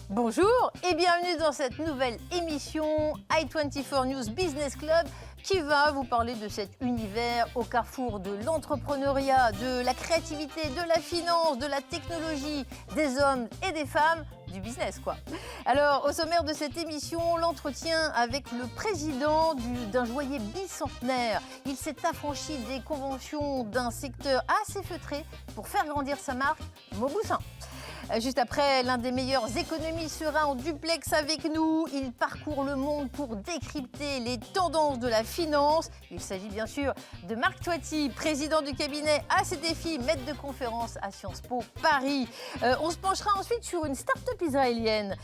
Bonjour et bienvenue dans cette nouvelle émission i24 News Business Club qui va vous parler de cet univers au carrefour de l'entrepreneuriat, de la créativité, de la finance, de la technologie, des hommes et des femmes, du business quoi. Alors au sommaire de cette émission, l'entretien avec le président d'un joaillier bicentenaire. Il s'est affranchi des conventions d'un secteur assez feutré pour faire grandir sa marque, Mauboussin. Juste après, l'un des meilleurs économistes sera en duplex avec nous. Il parcourt le monde pour décrypter les tendances de la finance. Il s'agit bien sûr de Marc Toiti, président du cabinet ACDFI, maître de conférence à Sciences Po Paris. On se penchera ensuite sur une start-up israélienne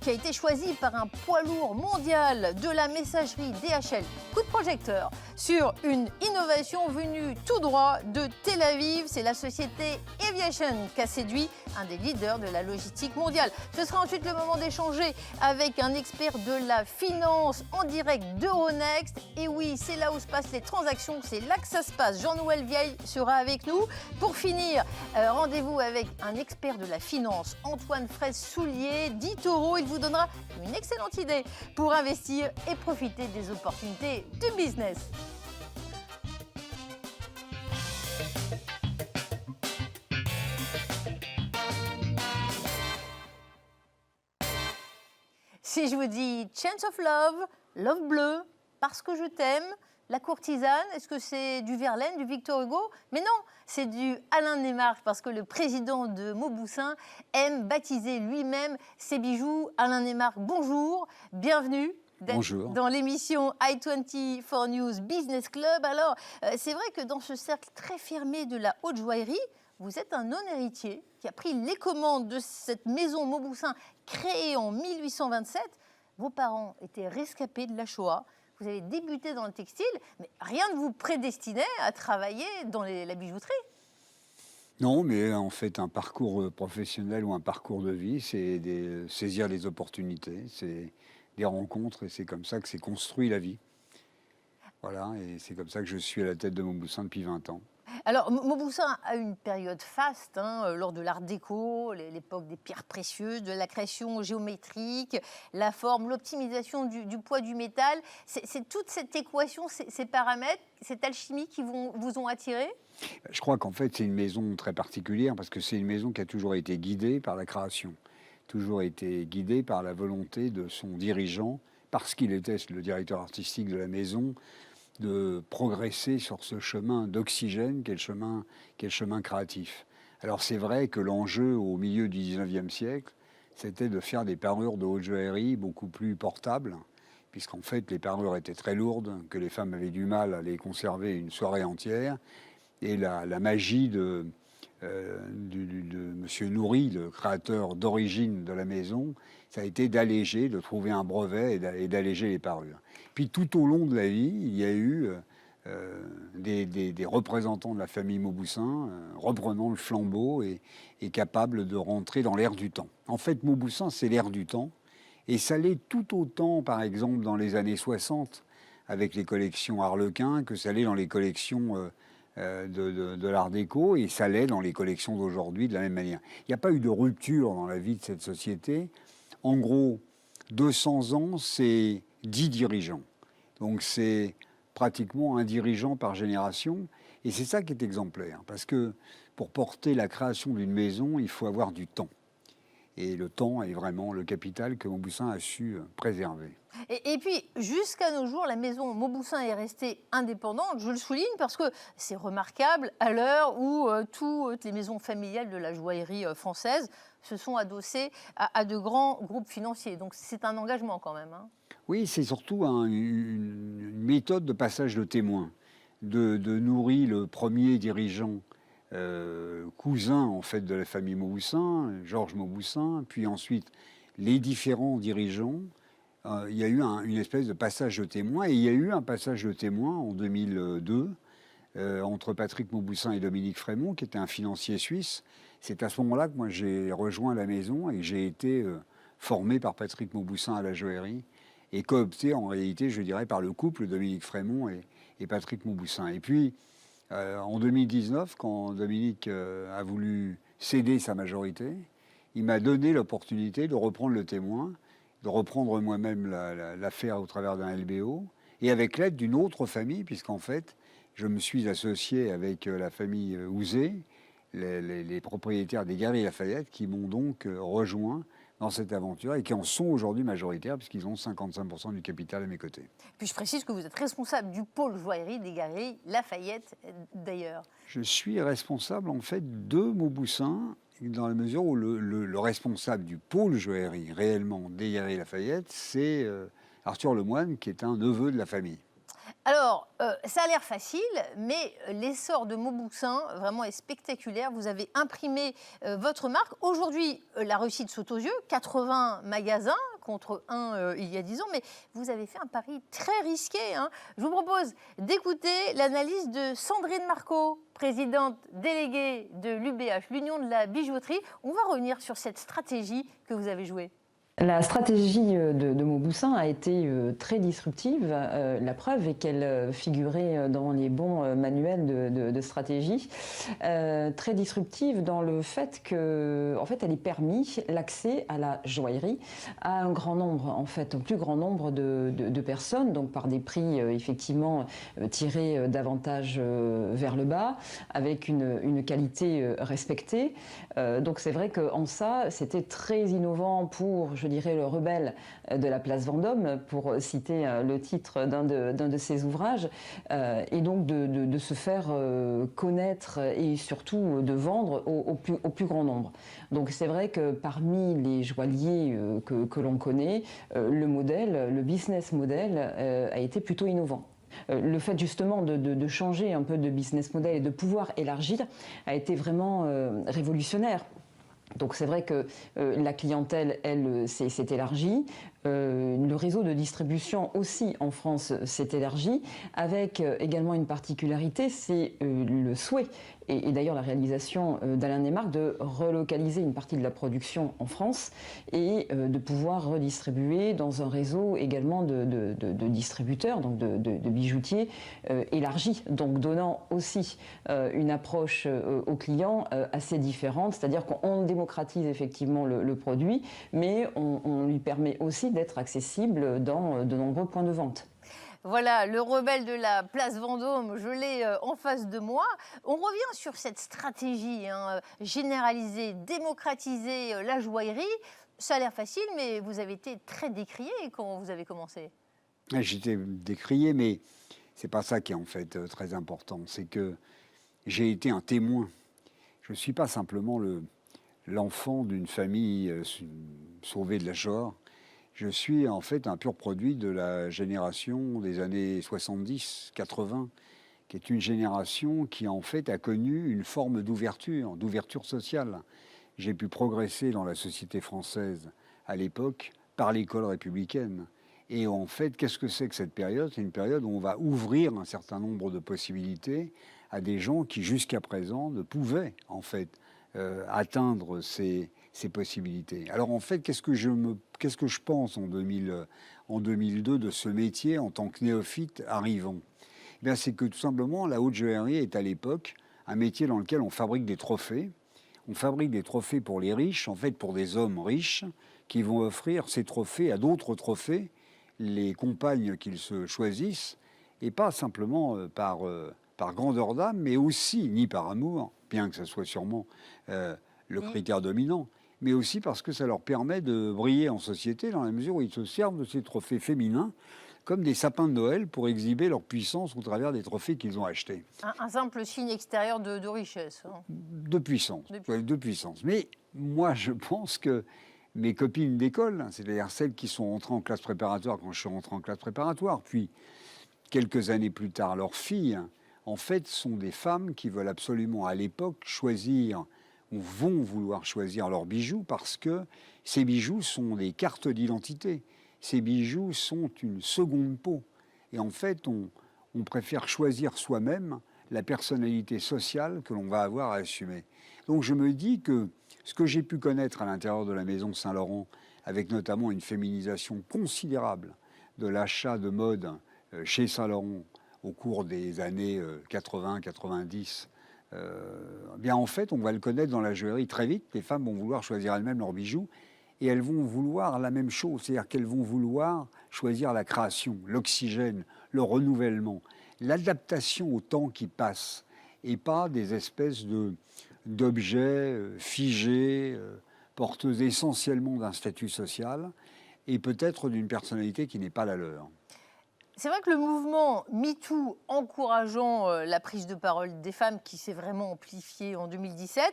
qui a été choisie par un poids lourd mondial de la messagerie DHL. Coup de projecteur sur une innovation venue tout droit de Tel Aviv. C'est la société Aviation qui a séduit un des leader de la logistique mondiale. Ce sera ensuite le moment d'échanger avec un expert de la finance en direct d'Euronext. Et oui, c'est là où se passent les transactions, c'est là que ça se passe. Jean-Noël Vieille sera avec nous. Pour finir, rendez-vous avec un expert de la finance, Antoine Fraisse-Soulier d'Itoro. Il vous donnera une excellente idée pour investir et profiter des opportunités du business. Si je vous dis Chance of Love, Love bleu, Parce que je t'aime, La courtisane, est-ce que c'est du Verlaine, du Victor Hugo? Mais non, c'est du Alain Neymarck parce que le président de Mauboussin aime baptiser lui-même ses bijoux. Alain Neymarck, bonjour, bienvenue. Bonjour. Dans l'émission i24 News Business Club. Alors, c'est vrai que dans ce cercle très fermé de la haute joaillerie, vous êtes un non-héritier qui a pris les commandes de cette maison Mauboussin créée en 1827. Vos parents étaient rescapés de la Shoah. Vous avez débuté dans le textile, mais rien ne vous prédestinait à travailler dans la bijouterie. Non, mais en fait, un parcours professionnel ou un parcours de vie, c'est saisir les opportunités, c'est des rencontres, et c'est comme ça que s'est construit la vie. Voilà, et c'est comme ça que je suis à la tête de Mauboussin depuis 20 ans. Alors, Mauboussin a une période faste, lors de l'art déco, l'époque des pierres précieuses, de la création géométrique, la forme, l'optimisation du poids du métal. C'est toute cette équation, ces paramètres, cette alchimie qui vous ont attiré? Je crois qu'en fait, c'est une maison très particulière parce que c'est une maison qui a toujours été guidée par la création, toujours été guidée par la volonté de son dirigeant, parce qu'il était le directeur artistique de la maison, de progresser sur ce chemin d'oxygène qu'est le chemin créatif. Alors c'est vrai que l'enjeu au milieu du 19e siècle, c'était de faire des parures de haute joaillerie beaucoup plus portables, puisqu'en fait les parures étaient très lourdes, que les femmes avaient du mal à les conserver une soirée entière. Et la magie de M. Nourri, le créateur d'origine de la maison, ça a été d'alléger, de trouver un brevet et d'alléger les parures. Puis tout au long de la vie, il y a eu des représentants de la famille Mauboussin reprenant le flambeau et capables de rentrer dans l'ère du temps. En fait, Mauboussin, c'est l'ère du temps, et ça l'est tout autant, par exemple, dans les années 60, avec les collections Harlequin, que ça l'est dans les collections de l'art déco, et ça l'est dans les collections d'aujourd'hui de la même manière. Il n'y a pas eu de rupture dans la vie de cette société. En gros, 200 ans, c'est 10 dirigeants. Donc c'est pratiquement un dirigeant par génération, et c'est ça qui est exemplaire, parce que pour porter la création d'une maison, il faut avoir du temps. Et le temps est vraiment le capital que Mauboussin a su préserver. Et puis, jusqu'à nos jours, la maison Mauboussin est restée indépendante, je le souligne, parce que c'est remarquable à l'heure où toutes les maisons familiales de la joaillerie française se sont adossées à de grands groupes financiers. Donc c'est un engagement quand même. Oui, c'est surtout une méthode de passage de témoin. De Nourri, le premier dirigeant, cousin en fait de la famille Mauboussin, Georges Mauboussin, puis ensuite les différents dirigeants. Il y a eu une espèce de passage de témoin, et il y a eu un passage de témoin en 2002 entre Patrick Mauboussin et Dominique Frémont, qui était un financier suisse. C'est à ce moment-là que moi j'ai rejoint la maison et que j'ai été formé par Patrick Mauboussin à la joaillerie et coopté en réalité, je dirais, par le couple Dominique Frémont et Patrick Mauboussin. Et puis en 2019, quand Dominique a voulu céder sa majorité, il m'a donné l'opportunité de reprendre le Témoin, de reprendre moi-même l'affaire au travers d'un LBO, et avec l'aide d'une autre famille, puisqu'en fait, je me suis associé avec la famille Houzé, les propriétaires des Galeries Lafayette, qui m'ont donc rejoint dans cette aventure et qui en sont aujourd'hui majoritaires, puisqu'ils ont 55% du capital à mes côtés. Puis je précise que vous êtes responsable du pôle joaillerie des Galeries Lafayette, d'ailleurs. Je suis responsable, en fait, de Mauboussin, dans la mesure où le responsable du pôle joaillerie, réellement, des Galeries Lafayette, c'est Arthur Lemoine, qui est un neveu de la famille. Alors, ça a l'air facile, mais l'essor de Mauboussin, vraiment, est spectaculaire. Vous avez imprimé votre marque. Aujourd'hui, la réussite saute aux yeux, 80 magasins contre 1 il y a 10 ans, mais vous avez fait un pari très risqué, hein. Je vous propose d'écouter l'analyse de Sandrine Marco, présidente déléguée de l'UBH, l'Union de la bijouterie. On va revenir sur cette stratégie que vous avez jouée. La stratégie de Mauboussin a été très disruptive. La preuve est qu'elle figurait dans les bons manuels de stratégie. Très disruptive dans le fait que, en fait, elle ait permis l'accès à la joaillerie à un grand nombre, en fait, au plus grand nombre de personnes, donc par des prix effectivement tirés davantage vers le bas, avec une qualité respectée. Donc c'est vrai qu'en ça, c'était très innovant pour, je dirais, le rebelle de la place Vendôme, pour citer le titre d'un de ses ouvrages, et donc de se faire connaître et surtout de vendre au plus grand nombre. Donc c'est vrai que parmi les joailliers que l'on connaît, le business model a été plutôt innovant. Le fait justement de changer un peu de business model et de pouvoir élargir a été vraiment révolutionnaire. Donc c'est vrai que la clientèle, elle, s'est élargie. Le réseau de distribution aussi en France s'est élargi, avec également une particularité, c'est le souhait, et d'ailleurs la réalisation d'Alain Neymarck, de relocaliser une partie de la production en France et de pouvoir redistribuer dans un réseau également de distributeurs, donc de bijoutiers élargi, donc donnant aussi une approche aux clients assez différente, c'est-à-dire qu'on démocratise effectivement le produit, mais on lui permet aussi d'être accessible dans de nombreux points de vente. Voilà, le rebelle de la place Vendôme, je l'ai en face de moi. On revient sur cette stratégie, hein, généraliser, démocratiser la joaillerie. Ça a l'air facile, mais vous avez été très décrié quand vous avez commencé. J'étais décrié, mais c'est pas ça qui est en fait très important. C'est que j'ai été un témoin. Je ne suis pas simplement l'enfant d'une famille sauvée de la Shoah. Je suis en fait un pur produit de la génération des années 70, 80, qui est une génération qui en fait a connu une forme d'ouverture sociale. J'ai pu progresser dans la société française à l'époque par l'école républicaine. Et en fait, qu'est-ce que c'est que cette période? C'est une période où on va ouvrir un certain nombre de possibilités à des gens qui jusqu'à présent ne pouvaient en fait atteindre ces possibilités. Alors en fait, qu'est-ce que je pense en 2002 de ce métier en tant que néophyte arrivant? Eh bien, c'est que tout simplement, la haute joaillerie est à l'époque un métier dans lequel on fabrique des trophées. On fabrique des trophées pour les riches, en fait pour des hommes riches, qui vont offrir ces trophées à d'autres trophées, les compagnes qu'ils se choisissent, et pas simplement par grandeur d'âme, mais aussi, ni par amour, bien que ce soit sûrement le critère dominant, mais aussi parce que ça leur permet de briller en société dans la mesure où ils se servent de ces trophées féminins comme des sapins de Noël pour exhiber leur puissance au travers des trophées qu'ils ont achetés. Un simple signe extérieur de richesse. Hein. De puissance, de puissance. Mais moi, je pense que mes copines d'école, c'est-à-dire celles qui sont entrées en classe préparatoire quand je suis rentré en classe préparatoire, puis quelques années plus tard, leurs filles, en fait, sont des femmes qui veulent absolument, à l'époque, choisir ou vont vouloir choisir leurs bijoux parce que ces bijoux sont des cartes d'identité. Ces bijoux sont une seconde peau. Et en fait, on préfère choisir soi-même la personnalité sociale que l'on va avoir à assumer. Donc je me dis que ce que j'ai pu connaître à l'intérieur de la maison Saint-Laurent, avec notamment une féminisation considérable de l'achat de mode chez Saint-Laurent au cours des années 80-90, bien en fait, on va le connaître dans la joaillerie très vite. Les femmes vont vouloir choisir elles-mêmes leurs bijoux et elles vont vouloir la même chose, c'est-à-dire qu'elles vont vouloir choisir la création, l'oxygène, le renouvellement, l'adaptation au temps qui passe et pas des espèces d'objets figés, porteux essentiellement d'un statut social et peut-être d'une personnalité qui n'est pas la leur. C'est vrai que le mouvement MeToo encourageant la prise de parole des femmes qui s'est vraiment amplifié en 2017,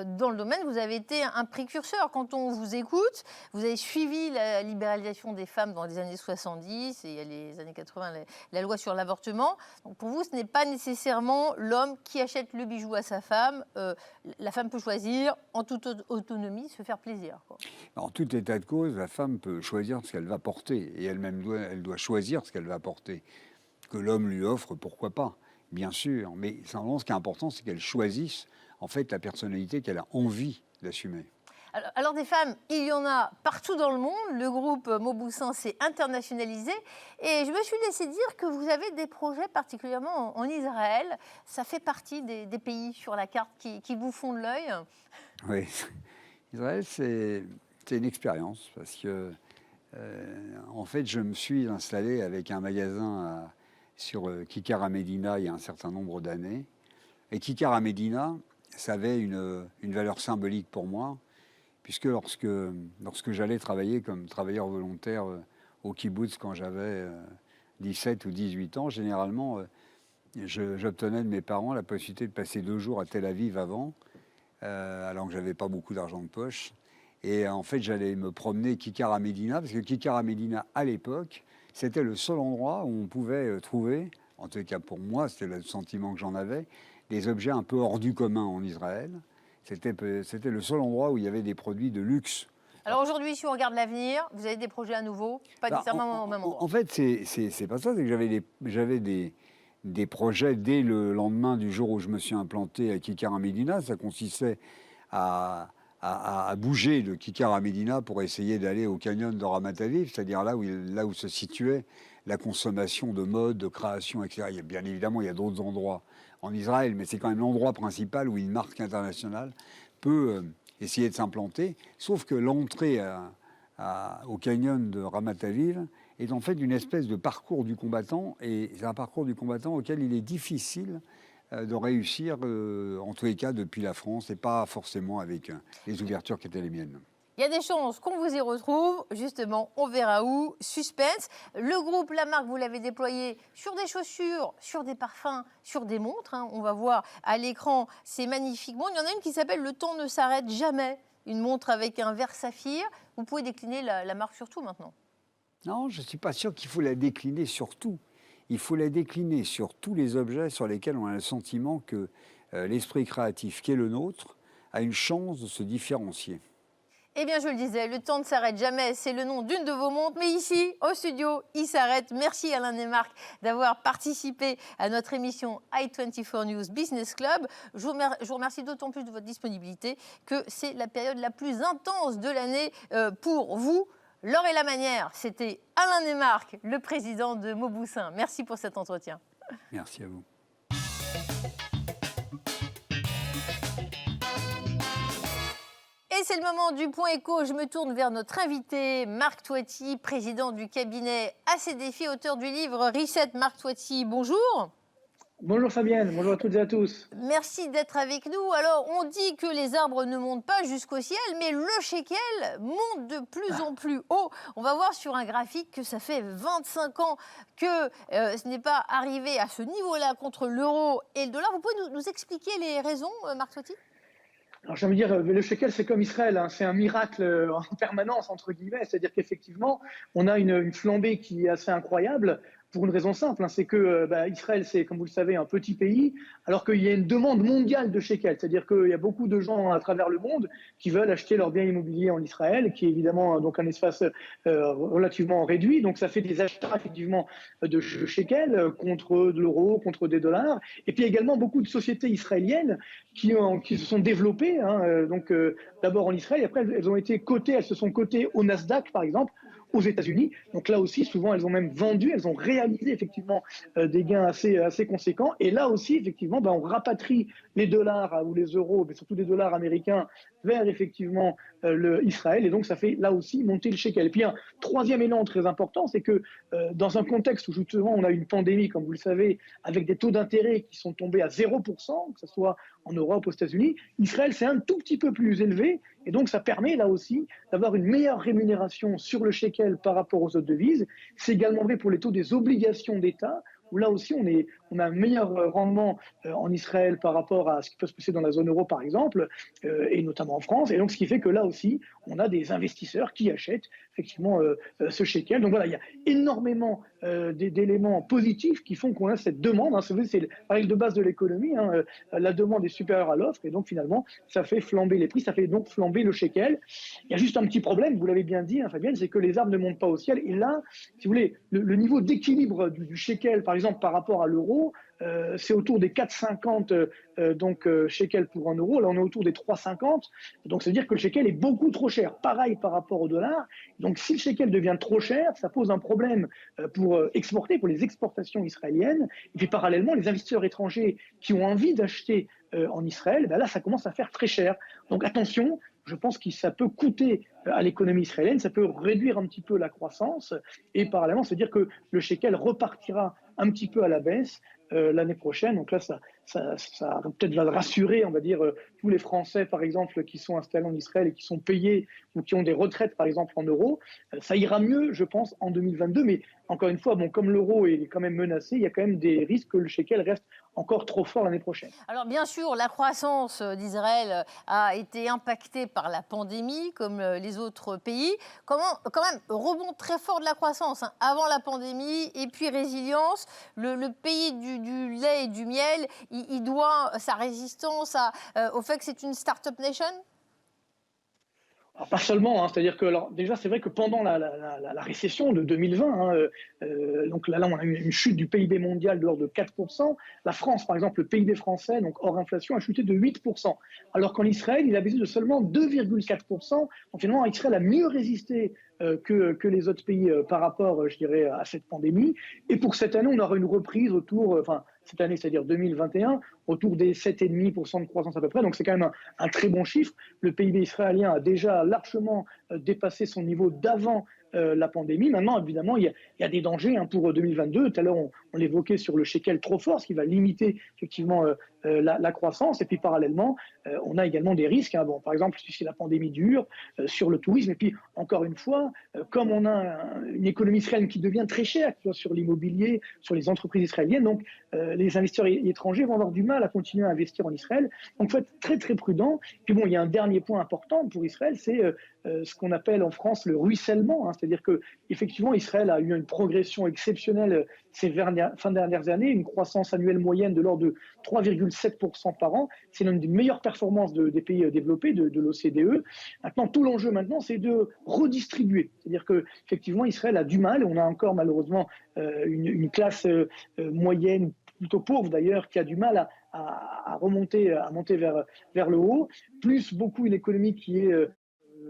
dans le domaine, vous avez été un précurseur. Quand on vous écoute, vous avez suivi la libéralisation des femmes dans les années 70 et les années 80, la loi sur l'avortement. Donc pour vous, ce n'est pas nécessairement l'homme qui achète le bijou à sa femme. La femme peut choisir en toute autonomie, se faire plaisir, quoi. En tout état de cause, la femme peut choisir ce qu'elle va porter et elle-même elle doit choisir ce qu'elle va porter. Que l'homme lui offre, pourquoi pas, bien sûr. Mais simplement, ce qui est important, c'est qu'elle choisisse en fait la personnalité qu'elle a envie d'assumer. Alors des femmes, il y en a partout dans le monde. Le groupe Mauboussin s'est internationalisé. Et je me suis laissé dire que vous avez des projets particulièrement en Israël. Ça fait partie des pays sur la carte qui vous font de l'œil. Oui, Israël, c'est une expérience parce que, en fait, je me suis installé avec un magasin sur Kikar Medina il y a un certain nombre d'années. Et Kikar Medina, ça avait une valeur symbolique pour moi, puisque lorsque j'allais travailler comme travailleur volontaire au kibbutz quand j'avais 17 ou 18 ans, généralement, j'obtenais de mes parents la possibilité de passer 2 jours à Tel Aviv avant, alors que je n'avais pas beaucoup d'argent de poche. Et en fait, j'allais me promener Kikar Medina, parce que Kikar Medina, à l'époque, c'était le seul endroit où on pouvait trouver, en tout cas pour moi, c'était le sentiment que j'en avais, des objets un peu hors du commun en Israël. C'était le seul endroit où il y avait des produits de luxe. Alors aujourd'hui, si on regarde l'avenir, vous avez des projets à nouveau, pas nécessairement au même endroit. En fait, c'est pas ça, c'est que j'avais des projets dès le lendemain du jour où je me suis implanté à Kikar Medina. Ça consistait à bouger de Kikar Medina pour essayer d'aller au canyon de Ramat Aviv, c'est-à-dire là où se situait la consommation de mode, de création, etc. Bien évidemment, il y a d'autres endroits en Israël, mais c'est quand même l'endroit principal où une marque internationale peut essayer de s'implanter, sauf que l'entrée au canyon de Ramat Aviv est en fait une espèce de parcours du combattant, et c'est un parcours du combattant auquel il est difficile de réussir, en tous les cas depuis la France, et pas forcément avec les ouvertures qui étaient les miennes. Il y a des chances qu'on vous y retrouve, justement, on verra où, suspense. Le groupe, la marque, vous l'avez déployé sur des chaussures, sur des parfums, sur des montres. On va voir à l'écran ces magnifiques montres. Il y en a une qui s'appelle « Le temps ne s'arrête jamais », une montre avec un verre saphir. Vous pouvez décliner la marque sur tout maintenant. Non, je ne suis pas sûr qu'il faut la décliner sur tout. Il faut la décliner sur tous les objets sur lesquels on a le sentiment que l'esprit créatif qui est le nôtre a une chance de se différencier. Eh bien, je le disais, le temps ne s'arrête jamais, c'est le nom d'une de vos montres. Mais ici, au studio, il s'arrête. Merci Alain Neymarck d'avoir participé à notre émission i24 News Business Club. Je vous remercie d'autant plus de votre disponibilité que c'est la période la plus intense de l'année pour vous. L'heure et la manière, c'était Alain Neymarck, le président de Mauboussin. Merci pour cet entretien. Merci à vous. Et c'est le moment du point écho. Je me tourne vers notre invité, Marc Toiti, président du cabinet À ses défis, auteur du livre Reset. Marc Toiti, bonjour. Bonjour Fabienne, bonjour à toutes et à tous. Merci d'être avec nous. Alors, on dit que les arbres ne montent pas jusqu'au ciel, mais le shekel monte de plus en plus haut. On va voir sur un graphique que ça fait 25 ans que ce n'est pas arrivé à ce niveau-là contre l'euro et le dollar. Vous pouvez nous expliquer les raisons, Marc Toiti ? Alors j'ai envie de dire, le shekel c'est comme Israël, hein, c'est un miracle en permanence entre guillemets, c'est-à-dire qu'effectivement on a une flambée qui est assez incroyable pour une raison simple, hein, c'est que Israël c'est comme vous le savez un petit pays, alors qu'il y a une demande mondiale de shekel, c'est-à-dire qu'il y a beaucoup de gens à travers le monde qui veulent acheter leurs biens immobiliers en Israël, qui est évidemment donc un espace relativement réduit, donc ça fait des achats effectivement de shekel contre de l'euro, contre des dollars, et puis également beaucoup de sociétés israéliennes qui se sont développées, hein, d'abord en Israël, et après elles ont été cotées, elles se sont cotées au Nasdaq par exemple, aux États-Unis. Donc là aussi, souvent, elles ont même vendu, elles ont réalisé effectivement des gains assez conséquents. Et là aussi, effectivement, on rapatrie les dollars ou les euros, mais surtout les dollars américains, vers effectivement Israël. Et donc, ça fait là aussi monter le shekel. Et puis, un troisième élément très important, c'est que dans un contexte où justement on a une pandémie, comme vous le savez, avec des taux d'intérêt qui sont tombés à 0%, que ce soit en Europe, aux États-Unis, Israël, c'est un tout petit peu plus élevé. Et donc, ça permet là aussi d'avoir une meilleure rémunération sur le shekel par rapport aux autres devises. C'est également vrai pour les taux des obligations d'État, où là aussi on a un meilleur rendement en Israël par rapport à ce qui peut se passer dans la zone euro par exemple, et notamment en France. Et donc ce qui fait que là aussi on a des investisseurs qui achètent effectivement ce shekel. Donc voilà, il y a énormément d'éléments positifs qui font qu'on a cette demande. Hein. C'est la règle de base de l'économie, hein. La demande est supérieure à l'offre et donc finalement ça fait flamber les prix, ça fait donc flamber le shekel. Il y a juste un petit problème, vous l'avez bien dit, hein, Fabienne, c'est que les arbres ne montent pas au ciel. Et là, si vous voulez, le niveau d'équilibre du shekel par exemple par rapport à l'euro, c'est autour des 4,50 shekel pour un euro. Là, on est autour des 3,50. Donc, ça veut dire que le shekel est beaucoup trop cher. Pareil par rapport au dollar. Donc, si le shekel devient trop cher, ça pose un problème pour exporter, pour les exportations israéliennes. Et puis, parallèlement, les investisseurs étrangers qui ont envie d'acheter en Israël, là, ça commence à faire très cher. Donc, attention. Je pense que ça peut coûter à l'économie israélienne, ça peut réduire un petit peu la croissance et parallèlement, c'est-à-dire que le shekel repartira un petit peu à la baisse l'année prochaine. Donc là, ça peut-être va rassurer, on va dire, tous les Français, par exemple, qui sont installés en Israël et qui sont payés ou qui ont des retraites, par exemple, en euros. Ça ira mieux, je pense, en 2022. Mais encore une fois, comme l'euro est quand même menacé, il y a quand même des risques que le shekel reste encore trop fort l'année prochaine. Alors bien sûr, la croissance d'Israël a été impactée par la pandémie, comme les autres pays. Quand même, rebond très fort de la croissance avant la pandémie, et puis résilience. Le pays du lait et du miel, il doit sa résistance au fait que c'est une start-up nation ? Alors, pas seulement, hein, c'est-à-dire que déjà c'est vrai que pendant la récession de 2020, donc là on a eu une chute du PIB mondial de l'ordre de 4%. La France, par exemple, le PIB français, donc hors inflation, a chuté de 8%, alors qu'en Israël il a baissé de seulement 2,4%. Donc finalement Israël a mieux résisté que les autres pays par rapport, je dirais, à cette pandémie. Et pour cette année, on aura une reprise autour, cette année, c'est-à-dire 2021, autour des 7,5% de croissance à peu près. Donc c'est quand même un très bon chiffre. Le PIB israélien a déjà largement dépassé son niveau d'avant la pandémie. Maintenant, évidemment, il y a des dangers pour 2022. Tout à l'heure, on l'évoquait sur le shekel trop fort, ce qui va limiter effectivement la croissance. Et puis parallèlement, on a également des risques. Par exemple, si la pandémie dure, sur le tourisme. Et puis, encore une fois, comme on a une économie israélienne qui devient très chère, que ce soit sur l'immobilier, sur les entreprises israéliennes, donc les investisseurs étrangers vont avoir du mal à continuer à investir en Israël. Donc, il faut être très, très prudent. Puis il y a un dernier point important pour Israël, c'est ce qu'on appelle en France le ruissellement. C'est-à-dire qu'effectivement, Israël a eu une progression exceptionnelle ces fin dernières années, une croissance annuelle moyenne de l'ordre de 3,7% par an. C'est l'une des meilleures performances des pays développés, de l'OCDE. Maintenant, tout l'enjeu maintenant, c'est de redistribuer. C'est-à-dire qu'effectivement, Israël a du mal. On a encore malheureusement une classe moyenne, plutôt pauvre d'ailleurs, qui a du mal à monter vers le haut, plus beaucoup une économie qui est,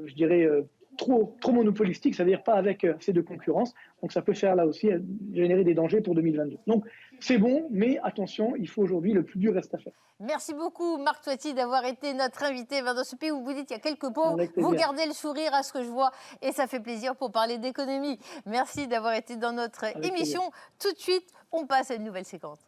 je dirais, trop monopolistique, c'est-à-dire pas avec assez de concurrence. Donc ça peut faire là aussi générer des dangers pour 2022. Donc c'est bon, mais attention, il faut aujourd'hui, le plus dur reste à faire. Merci beaucoup Marc Toiti d'avoir été notre invité dans ce pays où vous dites qu'il y a quelques pauvres. Vous gardez le sourire à ce que je vois et ça fait plaisir pour parler d'économie. Merci d'avoir été dans notre émission. Tout de suite, on passe à une nouvelle séquence.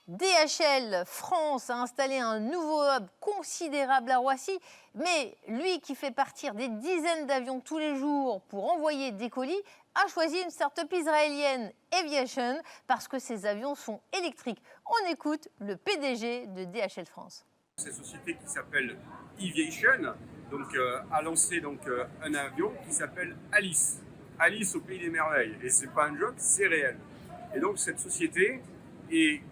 DHL France a installé un nouveau hub considérable à Roissy, mais lui qui fait partir des dizaines d'avions tous les jours pour envoyer des colis, a choisi une start-up israélienne, Eviation, parce que ces avions sont électriques. On écoute le PDG de DHL France. Cette société qui s'appelle Eviation a lancé un avion qui s'appelle Alice. Alice au pays des merveilles. Et c'est pas un joke, c'est réel. Et donc cette société est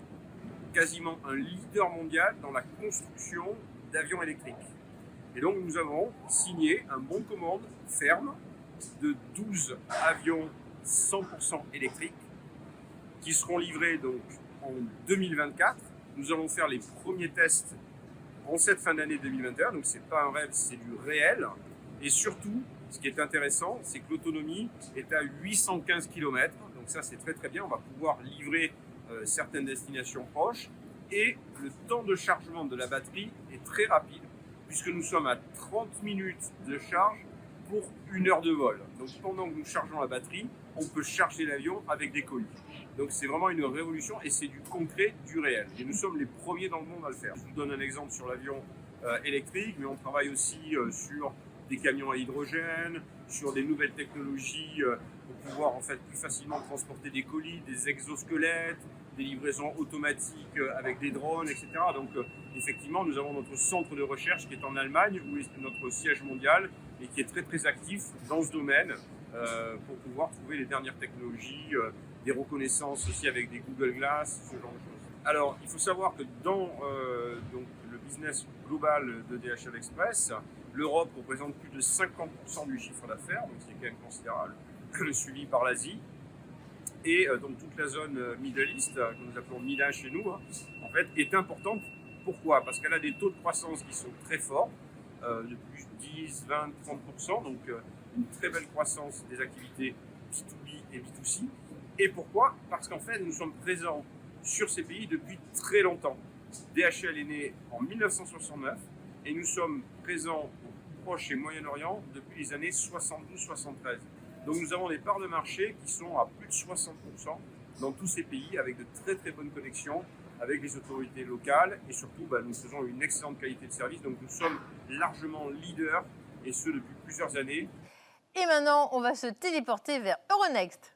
quasiment un leader mondial dans la construction d'avions électriques. Et donc nous avons signé un bon de commande ferme de 12 avions 100% électriques qui seront livrés donc en 2024. Nous allons faire les premiers tests en cette fin d'année 2021. Donc c'est pas un rêve, c'est du réel. Et surtout, ce qui est intéressant, c'est que l'autonomie est à 815 km. Donc ça, c'est très très bien. On va pouvoir livrer certaines destinations proches. Et le temps de chargement de la batterie est très rapide, puisque nous sommes à 30 minutes de charge pour 1 heure de vol. Donc pendant que nous chargeons la batterie, on peut charger l'avion avec des colis. Donc c'est vraiment une révolution et c'est du concret, du réel. Et nous sommes les premiers dans le monde à le faire. Je vous donne un exemple sur l'avion électrique, mais on travaille aussi sur des camions à hydrogène, sur des nouvelles technologies pour pouvoir en fait plus facilement transporter des colis, des exosquelettes, des livraisons automatiques avec des drones, etc. Donc effectivement, nous avons notre centre de recherche qui est en Allemagne, où est notre siège mondial, et qui est très très actif dans ce domaine pour pouvoir trouver les dernières technologies, des reconnaissances aussi avec des Google Glass, ce genre de choses. Alors, il faut savoir que dans donc, le business global de DHL Express, l'Europe représente plus de 50% du chiffre d'affaires, donc c'est quand même considérable, suivi par l'Asie. Et donc toute la zone Middle East, que nous appelons MILA chez nous, en fait, est importante. Pourquoi? Parce qu'elle a des taux de croissance qui sont très forts, de plus de 10, 20, 30%, donc une très belle croissance des activités B2B et B2C. Et pourquoi? Parce qu'en fait, nous sommes présents sur ces pays depuis très longtemps. DHL est né en 1969 et nous sommes présents au Proche et Moyen-Orient depuis les années 72-73. Donc nous avons des parts de marché qui sont à plus de 60% dans tous ces pays avec de très très bonnes connexions avec les autorités locales et surtout nous faisons une excellente qualité de service. Donc nous sommes largement leaders et ce depuis plusieurs années. Et maintenant, on va se téléporter vers Euronext.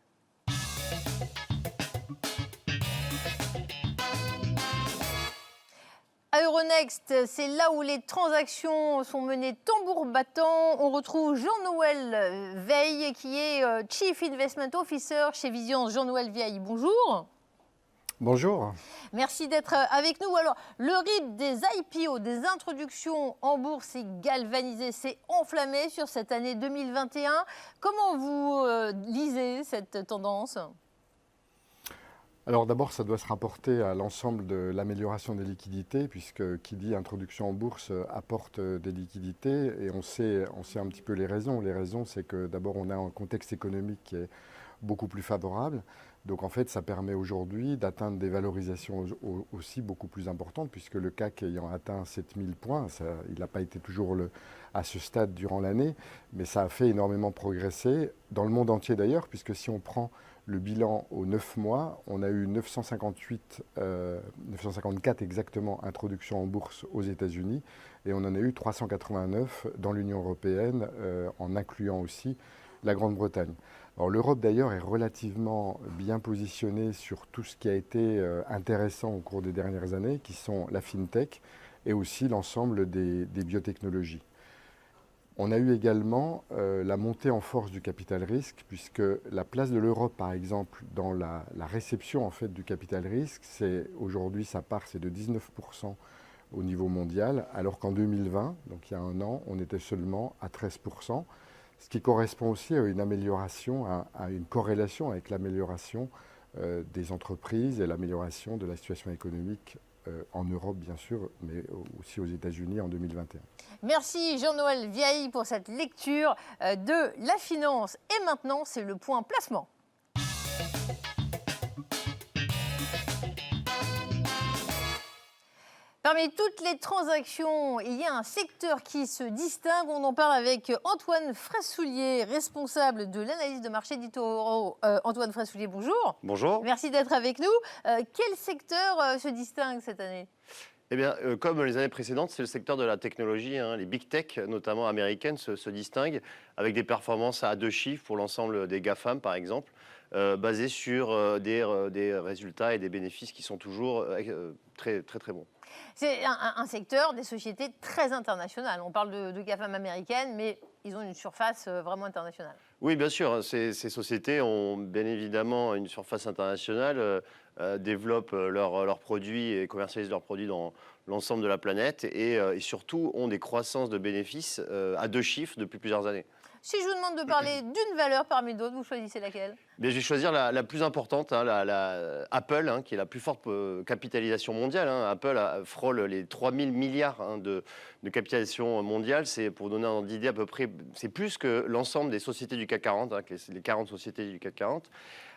À Euronext, c'est là où les transactions sont menées tambour battant. On retrouve Jean-Noël Veil, qui est Chief Investment Officer chez Vision. Jean-Noël Veil, bonjour. Bonjour. Merci d'être avec nous. Alors, le rythme des IPO, des introductions en bourse, s'est galvanisé, s'est enflammé sur cette année 2021. Comment vous lisez cette tendance ? Alors d'abord, ça doit se rapporter à l'ensemble de l'amélioration des liquidités, puisque qui dit introduction en bourse apporte des liquidités, et on sait un petit peu les raisons. Les raisons, c'est que d'abord, on a un contexte économique qui est beaucoup plus favorable. Donc en fait, ça permet aujourd'hui d'atteindre des valorisations aussi beaucoup plus importantes, puisque le CAC ayant atteint 7000 points, il n'a pas été toujours à ce stade durant l'année, mais ça a fait énormément progresser, dans le monde entier d'ailleurs, puisque si on prend le bilan aux 9 mois, on a eu 954 exactement introductions en bourse aux États-Unis et on en a eu 389 dans l'Union européenne, en incluant aussi la Grande-Bretagne. Alors l'Europe d'ailleurs est relativement bien positionnée sur tout ce qui a été intéressant au cours des dernières années, qui sont la FinTech et aussi l'ensemble des biotechnologies. On a eu également la montée en force du capital risque, puisque la place de l'Europe, par exemple, dans la réception en fait, du capital risque, aujourd'hui sa part c'est de 19% au niveau mondial, alors qu'en 2020, donc il y a un an, on était seulement à 13%, ce qui correspond aussi à une amélioration, à une corrélation avec l'amélioration des entreprises et l'amélioration de la situation économique en Europe, bien sûr, mais aussi aux États-Unis en 2021. Merci Jean-Noël Veil pour cette lecture de la finance. Et maintenant, c'est le point placement. Parmi toutes les transactions, il y a un secteur qui se distingue. On en parle avec Antoine Fraissoulier, responsable de l'analyse de marché d'eToro. Antoine Fraissoulier, bonjour. Bonjour. Merci d'être avec nous. Quel secteur se distingue cette année ? Eh bien, comme les années précédentes, c'est le secteur de la technologie. Les big tech, notamment américaines, se distinguent avec des performances à 2 chiffres pour l'ensemble des GAFAM, par exemple, basées sur des résultats et des bénéfices qui sont toujours très, très, très bons. C'est un secteur des sociétés très internationales. On parle de GAFAM américaines, mais ils ont une surface vraiment internationale. Oui, bien sûr. Ces sociétés ont bien évidemment une surface internationale, développent leurs produits et commercialisent leurs produits dans l'ensemble de la planète et surtout ont des croissances de bénéfices à 2 chiffres depuis plusieurs années. Si je vous demande de parler d'une valeur parmi d'autres, vous choisissez laquelle? Mais je vais choisir la plus importante, hein, Apple, hein, qui est la plus forte capitalisation mondiale. Hein. Apple frôle les 3 000 milliards de capitalisation mondiale. C'est, pour donner un ordre d'idée, à peu près, c'est plus que l'ensemble des sociétés du CAC 40, hein, les 40 sociétés du CAC 40.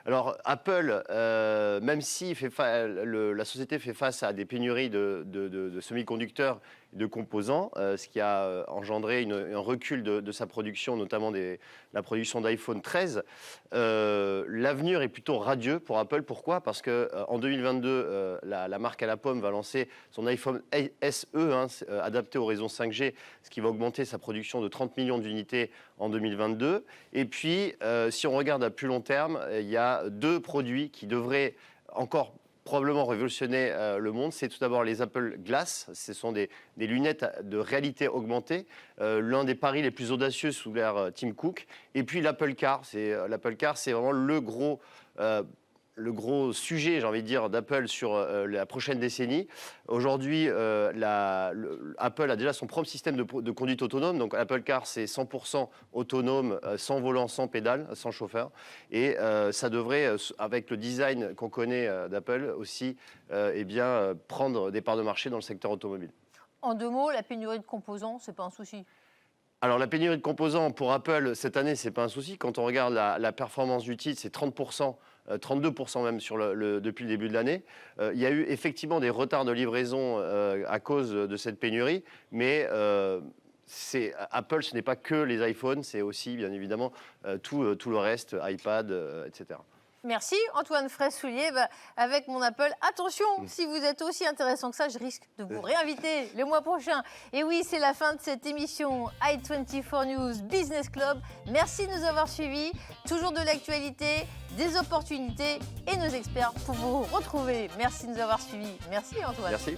Alors Apple, même si la société fait face à des pénuries de semi-conducteurs et de composants, ce qui a engendré un recul de sa production, notamment la production d'iPhone 13, l'avenir est plutôt radieux pour Apple. Pourquoi? Parce qu'en 2022, la marque à la pomme va lancer son iPhone SE, hein, adapté aux réseaux 5G, ce qui va augmenter sa production de 30 millions d'unités en 2022. Et puis, si on regarde à plus long terme, il y a 2 produits qui devraient encore probablement révolutionner le monde. C'est tout d'abord les Apple Glass. Ce sont des lunettes de réalité augmentée, l'un des paris les plus audacieux sous l'ère Tim Cook. Et puis l'Apple Car. L'Apple Car, c'est vraiment le gros sujet, j'ai envie de dire, d'Apple sur la prochaine décennie. Aujourd'hui, Apple a déjà son propre système de conduite autonome. Donc Apple Car, c'est 100% autonome, sans volant, sans pédale, sans chauffeur. Et ça devrait, avec le design qu'on connaît d'Apple aussi, prendre des parts de marché dans le secteur automobile. En 2 mots, la pénurie de composants, c'est pas un souci? Alors la pénurie de composants pour Apple cette année, c'est pas un souci. Quand on regarde la performance du titre, c'est 30%, 32% même depuis le début de l'année. Il y a eu effectivement des retards de livraison à cause de cette pénurie, mais Apple, ce n'est pas que les iPhones, c'est aussi bien évidemment tout le reste, iPad, etc. Merci Antoine Fraisse-Soulier. Avec mon Apple, attention, si vous êtes aussi intéressant que ça, je risque de vous réinviter le mois prochain. Et oui, c'est la fin de cette émission i24 News Business Club. Merci de nous avoir suivis. Toujours de l'actualité, des opportunités et nos experts pour vous retrouver. Merci de nous avoir suivis. Merci Antoine. Merci.